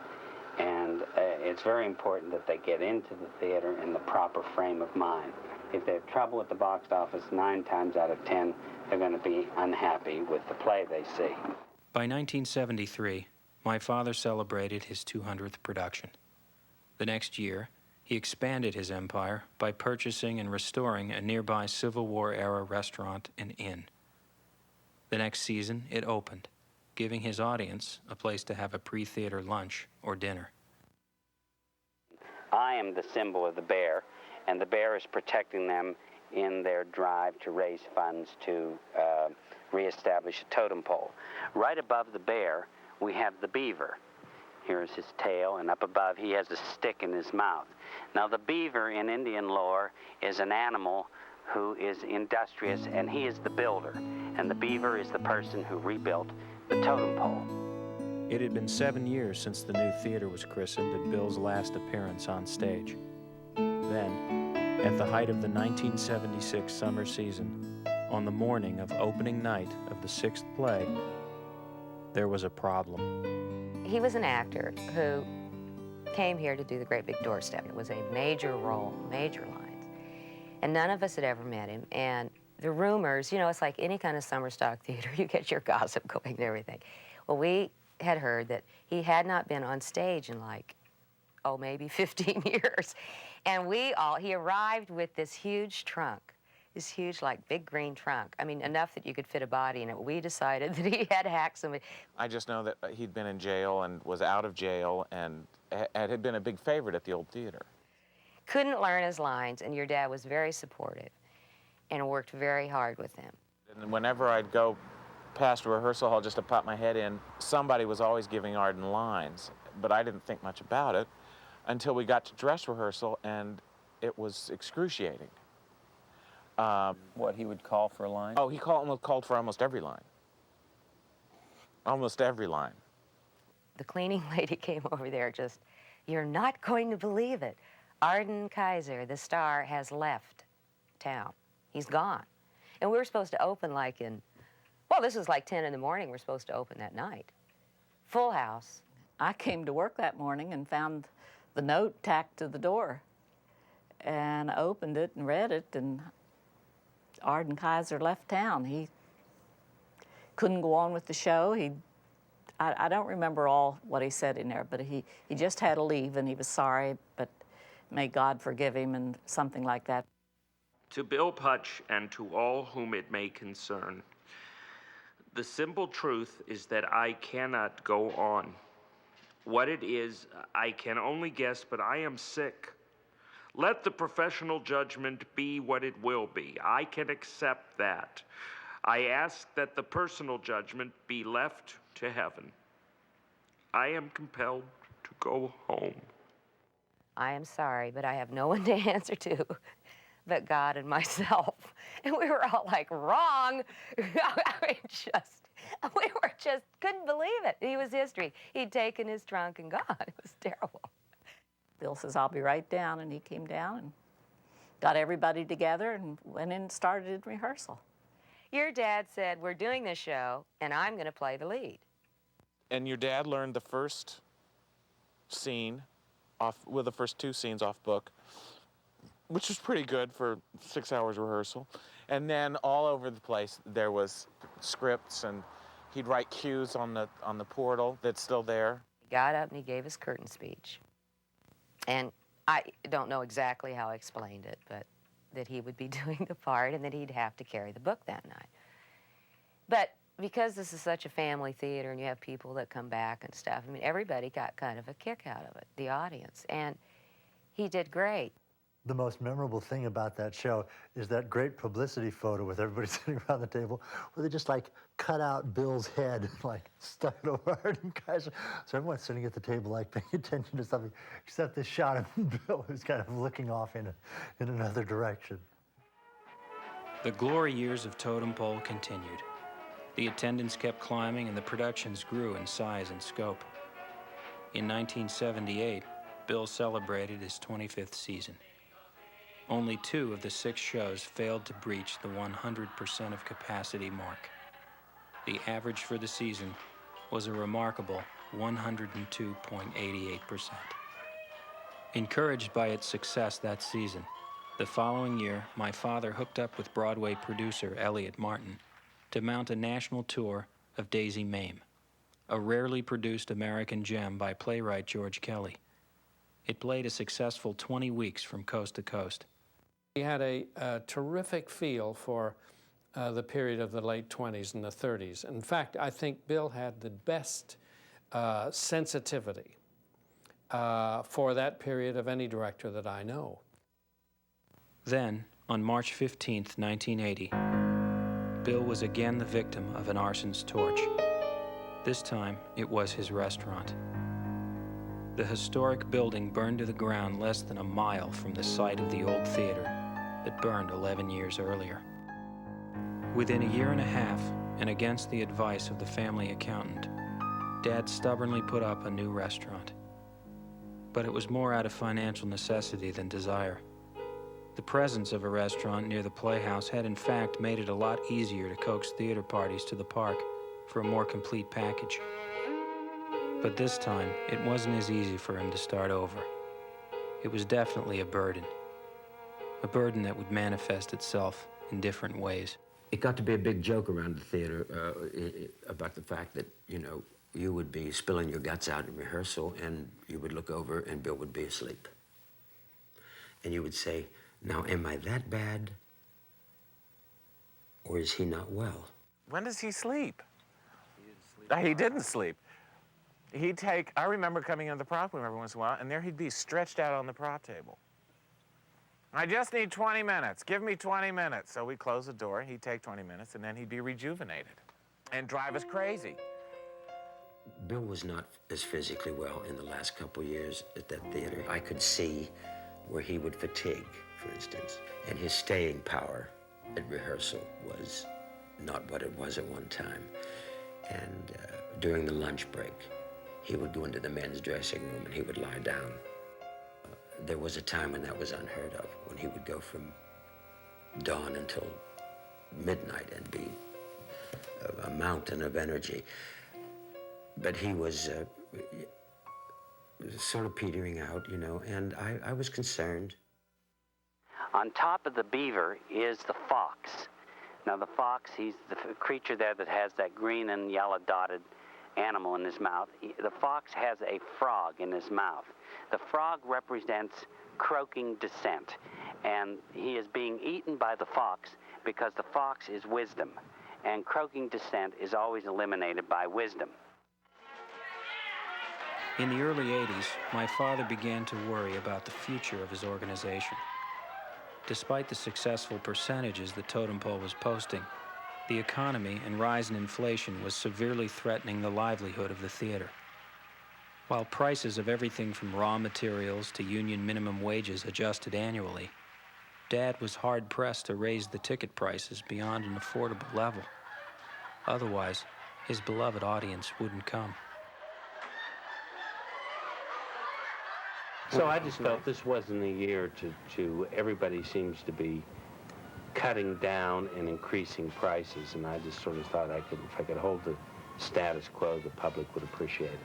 Speaker 2: And it's very important that they get into the theater in the proper frame of mind. If they have trouble with the box office, 9 times out of 10, they're going to be unhappy with the play they see.
Speaker 1: By 1973, my father celebrated his 200th production. The next year, he expanded his empire by purchasing and restoring a nearby Civil War-era restaurant and inn. The next season, it opened, giving his audience a place to have a pre-theater lunch or dinner.
Speaker 2: I am the symbol of the bear, and the bear is protecting them in their drive to raise funds to reestablish a totem pole. Right above the bear, we have the beaver. Here's his tail, and up above he has a stick in his mouth. Now the beaver in Indian lore is an animal who is industrious, and he is the builder. And the beaver is the person who rebuilt the totem pole.
Speaker 1: It had been 7 years since the new theater was christened at Bill's last appearance on stage. Then, at the height of the 1976 summer season, on the morning of opening night of the 6th play, there was a problem.
Speaker 25: He was an actor who came here to do The Great Big Doorstep. It was a major role, major lines. And none of us had ever met him. And the rumors, you know, it's like any kind of summer stock theater, you get your gossip going and everything. Well, we had heard that he had not been on stage in like, oh, maybe 15 years. And he arrived with this huge trunk. This huge, like, big green trunk. I mean, enough that you could fit a body in it. We decided that he had hacked somebody.
Speaker 26: I just know that he'd been in jail and was out of jail and had been a big favorite at the old theater.
Speaker 25: Couldn't learn his lines, and your dad was very supportive and worked very hard with him.
Speaker 26: And whenever I'd go past rehearsal hall just to pop my head in, somebody was always giving Arden lines, but I didn't think much about it until we got to dress rehearsal, and it was excruciating.
Speaker 1: What, he would call for a line?
Speaker 26: Oh, he called for almost every line. Almost every line.
Speaker 25: The cleaning lady came over there just, you're not going to believe it. Arden Kaiser, the star, has left town. He's gone. And we were supposed to open like in, well, this was like 10 in the morning. We're supposed to open that night. Full house.
Speaker 4: I came to work that morning and found the note tacked to the door. And I opened it and read it, and Arden Kaiser left town. He couldn't go on with the show. I don't remember all what he said in there, but he just had to leave, and he was sorry, but may God forgive him and something like that.
Speaker 7: To Bill Putch and to all whom it may concern, the simple truth is that I cannot go on. What it is, I can only guess, but I am sick. Let the professional judgment be what it will be. I can accept that. I ask that the personal judgment be left to heaven. I am compelled to go home.
Speaker 25: I am sorry, but I have no one to answer to but God and myself. And we were all like, wrong. We just couldn't believe it. He was history. He'd taken his trunk and gone. It was terrible.
Speaker 4: Bill says, I'll be right down, and he came down and got everybody together and went in and started in rehearsal.
Speaker 25: Your dad said, we're doing this show, and I'm going to play the lead.
Speaker 26: And your dad learned the first scene the first 2 scenes off book, which was pretty good for 6 hours rehearsal. And then all over the place there was scripts, and he'd write cues on the portal that's still there.
Speaker 25: He got up and he gave his curtain speech. And I don't know exactly how I explained it, but that he would be doing the part and that he'd have to carry the book that night. But because this is such a family theater and you have people that come back and stuff, I mean, everybody got kind of a kick out of it, the audience, and he did great.
Speaker 11: The most memorable thing about that show is that great publicity photo with everybody sitting around the table where they just like cut out Bill's head, like stuck it over Arden Kaiser. So everyone's sitting at the table like paying attention to something, except this shot of Bill who's kind of looking off in another direction.
Speaker 1: The glory years of Totem Pole continued. The attendance kept climbing and the productions grew in size and scope. In 1978, Bill celebrated his 25th season. Only 2 of the 6 shows failed to breach the 100% of capacity mark. The average for the season was a remarkable 102.88%. Encouraged by its success that season, the following year, my father hooked up with Broadway producer Elliot Martin to mount a national tour of Daisy Mame, a rarely produced American gem by playwright George Kelly. It played a successful 20 weeks from coast to coast.
Speaker 17: He had a terrific feel for the period of the late 20s and the 30s. In fact, I think Bill had the best sensitivity for that period of any director that I know.
Speaker 1: Then, on March 15th, 1980, Bill was again the victim of an arson's torch. This time, it was his restaurant. The historic building burned to the ground less than a mile from the site of the old theater that burned 11 years earlier. Within a year and a half, and against the advice of the family accountant, Dad stubbornly put up a new restaurant. But it was more out of financial necessity than desire. The presence of a restaurant near the Playhouse had in fact made it a lot easier to coax theater parties to the park for a more complete package. But this time, it wasn't as easy for him to start over. It was definitely a burden that would manifest itself in different ways.
Speaker 13: It got to be a big joke around the theater about the fact that, you know, you would be spilling your guts out in rehearsal and you would look over and Bill would be asleep. And you would say, now, am I that bad? Or is he not well?
Speaker 26: When does he sleep? He didn't sleep. I remember coming into the prop room every once in a while, and there he'd be stretched out on the prop table. I just need 20 minutes. Give me 20 minutes. So we'd close the door, he'd take 20 minutes, and then he'd be rejuvenated and drive us crazy.
Speaker 13: Bill was not as physically well in the last couple years at that theater. I could see where he would fatigue, for instance, and his staying power at rehearsal was not what it was at one time. And during the lunch break, he would go into the men's dressing room and he would lie down there was a time when that was unheard of, when he would go from dawn until midnight and be a mountain of energy. But he was sort of petering out, you know, and I was concerned.
Speaker 2: On top of the beaver is the fox. Now the fox, he's the creature there that has that green and yellow dotted animal in his mouth. The fox has a frog in his mouth. The frog represents croaking descent, and he is being eaten by the fox because the fox is wisdom, and croaking descent is always eliminated by wisdom.
Speaker 1: In the early 80s, my father began to worry about the future of his organization. Despite the successful percentages that Totem Pole was posting, the economy and rise in inflation was severely threatening the livelihood of the theater. While prices of everything from raw materials to union minimum wages adjusted annually, Dad was hard-pressed to raise the ticket prices beyond an affordable level. Otherwise, his beloved audience wouldn't come.
Speaker 2: So I just felt this wasn't a year to everybody seems to be cutting down and increasing prices, and I just sort of thought if I could hold the status quo, the public would appreciate it.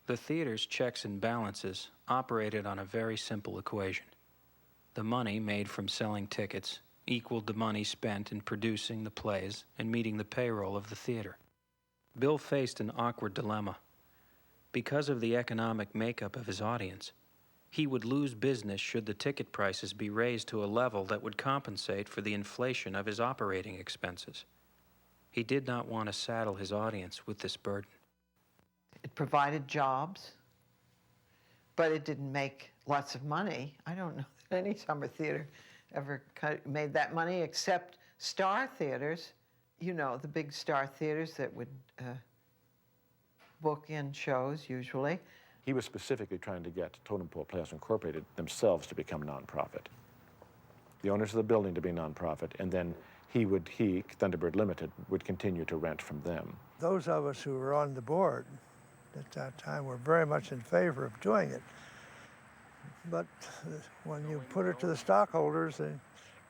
Speaker 1: The theater's checks and balances operated on a very simple equation. The money made from selling tickets equaled the money spent in producing the plays and meeting the payroll of the theater. Bill faced an awkward dilemma. Because of the economic makeup of his audience, he would lose business should the ticket prices be raised to a level that would compensate for the inflation of his operating expenses. He did not want to saddle his audience with this burden.
Speaker 10: It provided jobs, but it didn't make lots of money. I don't know that any summer theater ever made that money except star theaters, you know, the big star theaters that would book in shows usually.
Speaker 14: He was specifically trying to get Totem Pole Playhouse Incorporated themselves to become nonprofit. The owners of the building to be nonprofit, and then he, Thunderbird Limited, would continue to rent from them.
Speaker 18: Those of us who were on the board at that time were very much in favor of doing it. But when you put it to the stockholders, they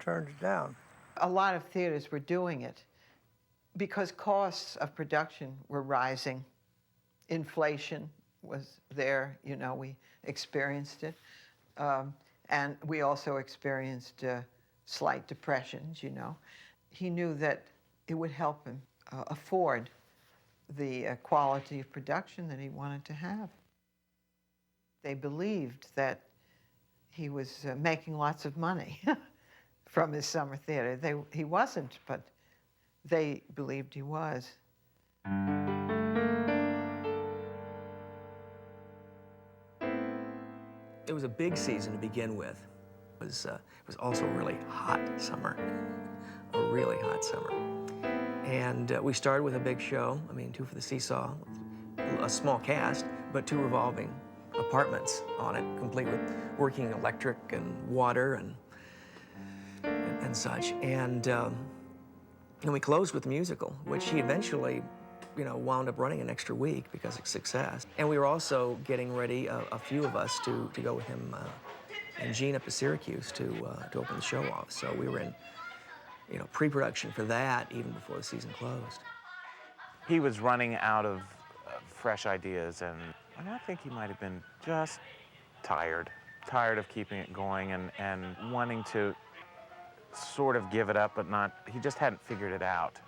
Speaker 18: turned it down.
Speaker 10: A lot of theaters were doing it because costs of production were rising. Inflation was there, you know, we experienced it. And we also experienced slight depressions, you know. He knew that it would help him afford the quality of production that he wanted to have. They believed that he was making lots of money from his summer theater. He wasn't, but they believed he was.
Speaker 19: It was a big season to begin with. It was also a really hot summer, a really hot summer. And we started with a big show, Two for the Seesaw, a small cast, but 2 revolving apartments on it, complete with working electric and water and such. And we closed with the musical, which he eventually wound up running an extra week because of success. And we were also getting ready, a few of us, to go with him and Gene up to Syracuse to open the show off. So we were in, pre-production for that even before the season closed.
Speaker 26: He was running out of fresh ideas, and I think he might have been just tired of keeping it going and wanting to sort of give it up, but he just hadn't figured it out.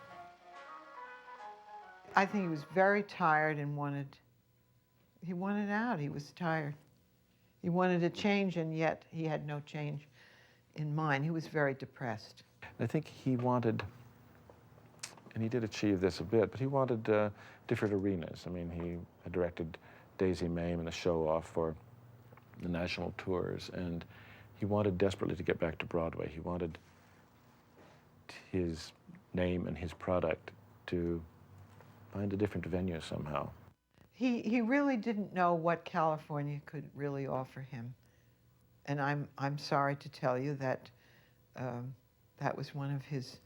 Speaker 10: I think he was very tired and wanted out. He was tired. He wanted a change, and yet he had no change in mind. He was very depressed.
Speaker 14: I think he wanted, and he did achieve this a bit, but he wanted different arenas. He had directed Daisy Mame and the show off for the national tours, and he wanted desperately to get back to Broadway. He wanted his name and his product to find a different venue somehow.
Speaker 10: He really didn't know what California could really offer him, and I'm sorry to tell you that that was one of his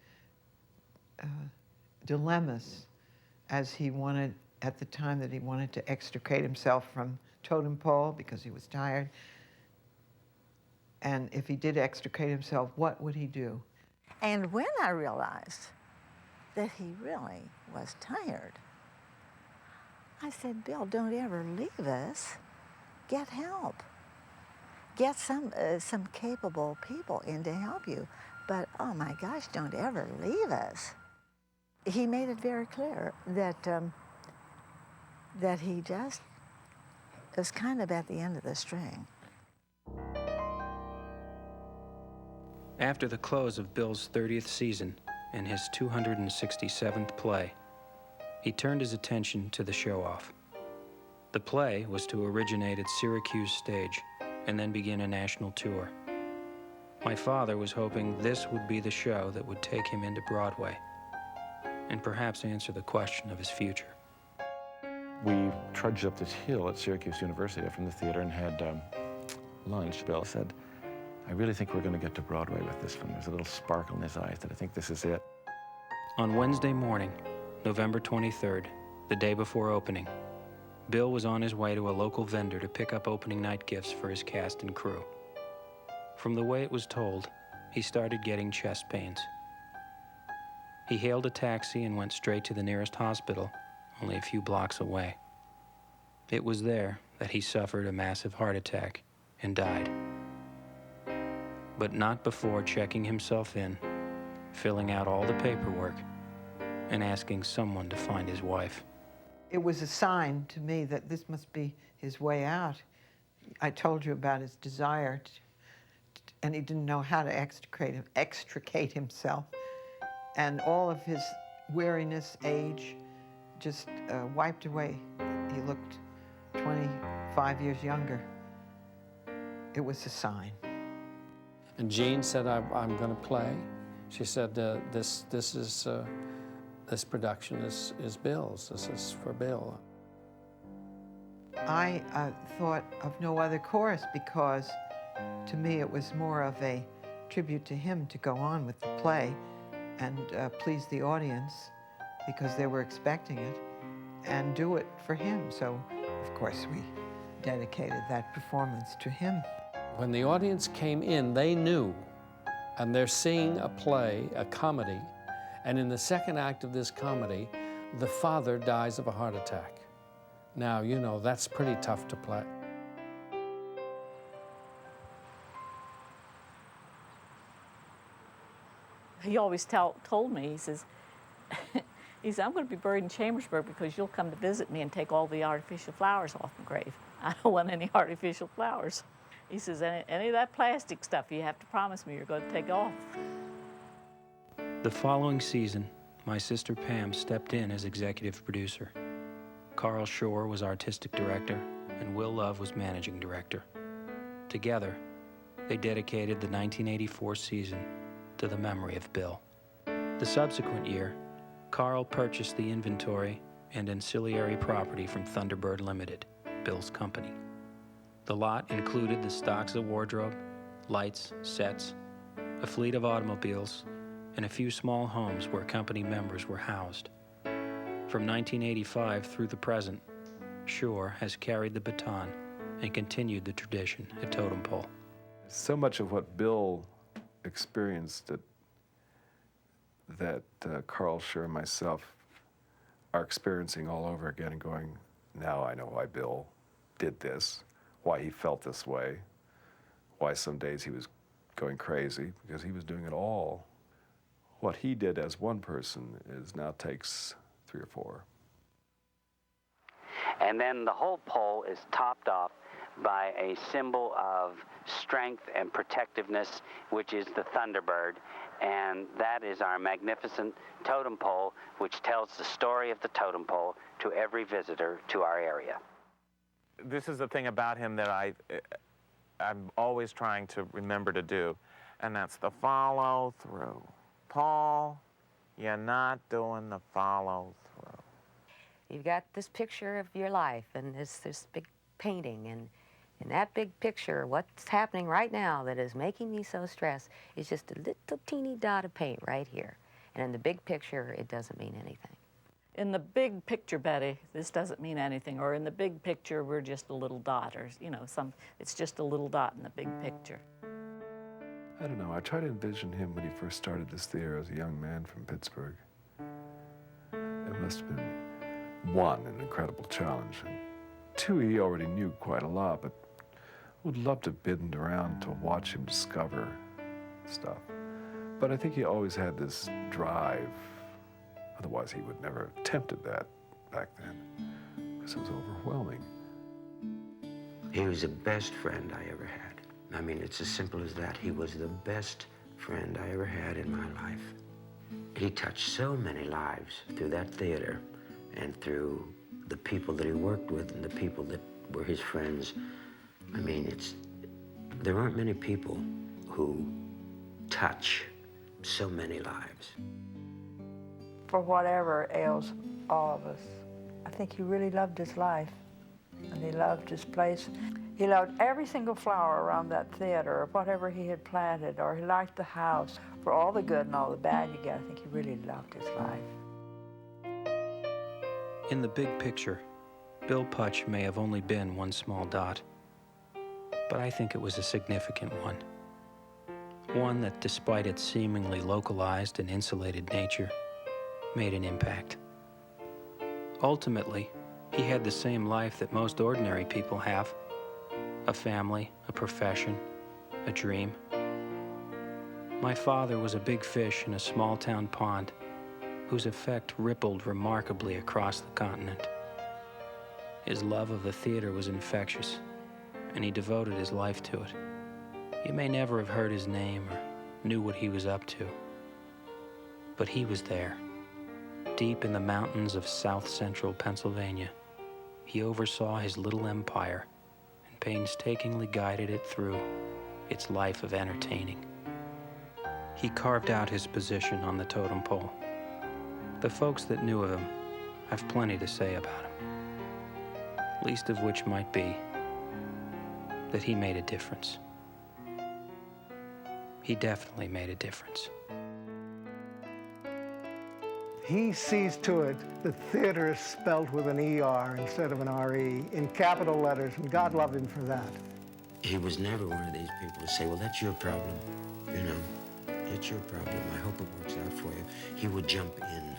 Speaker 10: dilemmas, as he wanted at the time that he wanted to extricate himself from totem pole because he was tired. And if he did extricate himself, what would he do?
Speaker 3: And when I realized that he really was tired, I said, Bill, don't ever leave us. Get help. Get some capable people in to help you. But, oh my gosh, don't ever leave us. He made it very clear that, that he just was kind of at the end of the string.
Speaker 1: After the close of Bill's 30th season and his 267th play, he turned his attention to the show-off. The play was to originate at Syracuse Stage and then begin a national tour. My father was hoping this would be the show that would take him into Broadway and perhaps answer the question of his future.
Speaker 14: We trudged up this hill at Syracuse University from the theater and had lunch. Bill said, I really think we're going to get to Broadway with this one. There's a little sparkle in his eyes that I think this is it.
Speaker 1: On Wednesday morning, November 23rd, the day before opening, Bill was on his way to a local vendor to pick up opening night gifts for his cast and crew. From the way it was told, he started getting chest pains. He hailed a taxi and went straight to the nearest hospital, only a few blocks away. It was there that he suffered a massive heart attack and died. But not before checking himself in, filling out all the paperwork, and asking someone to find his wife.
Speaker 10: It was a sign to me that this must be his way out. I told you about his desire, and he didn't know how to extricate himself. And all of his weariness, age, just wiped away. He looked 25 years younger. It was a sign.
Speaker 17: And Jean said, I'm going to play. She said, this production is Bill's. This is for Bill.
Speaker 10: I thought of no other chorus because to me it was more of a tribute to him to go on with the play and please the audience because they were expecting it and do it for him. So, of course, we dedicated that performance to him.
Speaker 17: When the audience came in, they knew, and they're seeing a play, a comedy, and in the second act of this comedy, the father dies of a heart attack. Now, you know, that's pretty tough to play.
Speaker 4: He always told me, he says, I'm going to be buried in Chambersburg because you'll come to visit me and take all the artificial flowers off my grave. I don't want any artificial flowers. He says, any of that plastic stuff you have to promise me you're going to take off.
Speaker 1: The following season, my sister Pam stepped in as executive producer. Carl Shore was artistic director, and Will Love was managing director. Together, they dedicated the 1984 season to the memory of Bill. The subsequent year, Carl purchased the inventory and ancillary property from Thunderbird Limited, Bill's company. The lot included the stocks of wardrobe, lights, sets, a fleet of automobiles, and a few small homes where company members were housed. From 1985 through the present, Shore has carried the baton and continued the tradition at Totem Pole.
Speaker 8: So much of what Bill experienced that Carl Shore and myself are experiencing all over again and going, now I know why Bill did this, why he felt this way, why some days he was going crazy, because he was doing it all. What he did as one person now takes 3 or 4.
Speaker 2: And then the whole pole is topped off by a symbol of strength and protectiveness, which is the Thunderbird. And that is our magnificent totem pole, which tells the story of the totem pole to every visitor to our area.
Speaker 26: This is the thing about him that I'm always trying to remember to do, and that's the follow through. Paul, you're not doing the follow through.
Speaker 25: You've got this picture of your life and this big painting, and in that big picture, what's happening right now that is making me so stressed is just a little teeny dot of paint right here. And in the big picture, it doesn't mean anything.
Speaker 4: in the big picture, Betty, this doesn't mean anything, or in the big picture, we're just a little dot, or, you know, it's just a little dot in the big picture.
Speaker 8: I don't know. I try to envision him when he first started this theater as a young man from Pittsburgh. It must have been, one, an incredible challenge, and two, he already knew quite a lot, but would love to have been around to watch him discover stuff. But I think he always had this drive. Otherwise, he would never have attempted that back then, because it was overwhelming.
Speaker 13: He was the best friend I ever had. I mean, it's as simple as that. He was the best friend I ever had in my life. He touched so many lives through that theater and through the people that he worked with and the people that were his friends. I mean, there aren't many people who touch so many lives.
Speaker 5: For whatever ails all of us, I think he really loved his life, and he loved his place. He loved every single flower around that theater, or whatever he had planted, or he liked the house. For all the good and all the bad you get, I think he really loved his life.
Speaker 1: In the big picture, Bill Putch may have only been one small dot, but I think it was a significant one. One that, despite its seemingly localized and insulated nature, made an impact. Ultimately, he had the same life that most ordinary people have: a family, a profession, a dream. My father was a big fish in a small-town pond whose effect rippled remarkably across the continent. His love of the theater was infectious, and he devoted his life to it. You may never have heard his name or knew what he was up to, but he was there, deep in the mountains of south-central Pennsylvania. He oversaw his little empire and painstakingly guided it through its life of entertaining. He carved out his position on the totem pole. The folks that knew of him have plenty to say about him, least of which might be that he made a difference. He definitely made a difference.
Speaker 6: He sees to it that theater is spelled with an ER instead of an RE in capital letters, and God love him for that.
Speaker 13: He was never one of these people to say, well, that's your problem, you know. It's your problem. I hope it works out for you. He would jump in.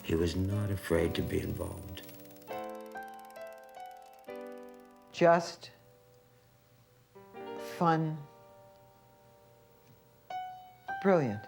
Speaker 13: He was not afraid to be involved.
Speaker 10: Just fun, brilliant.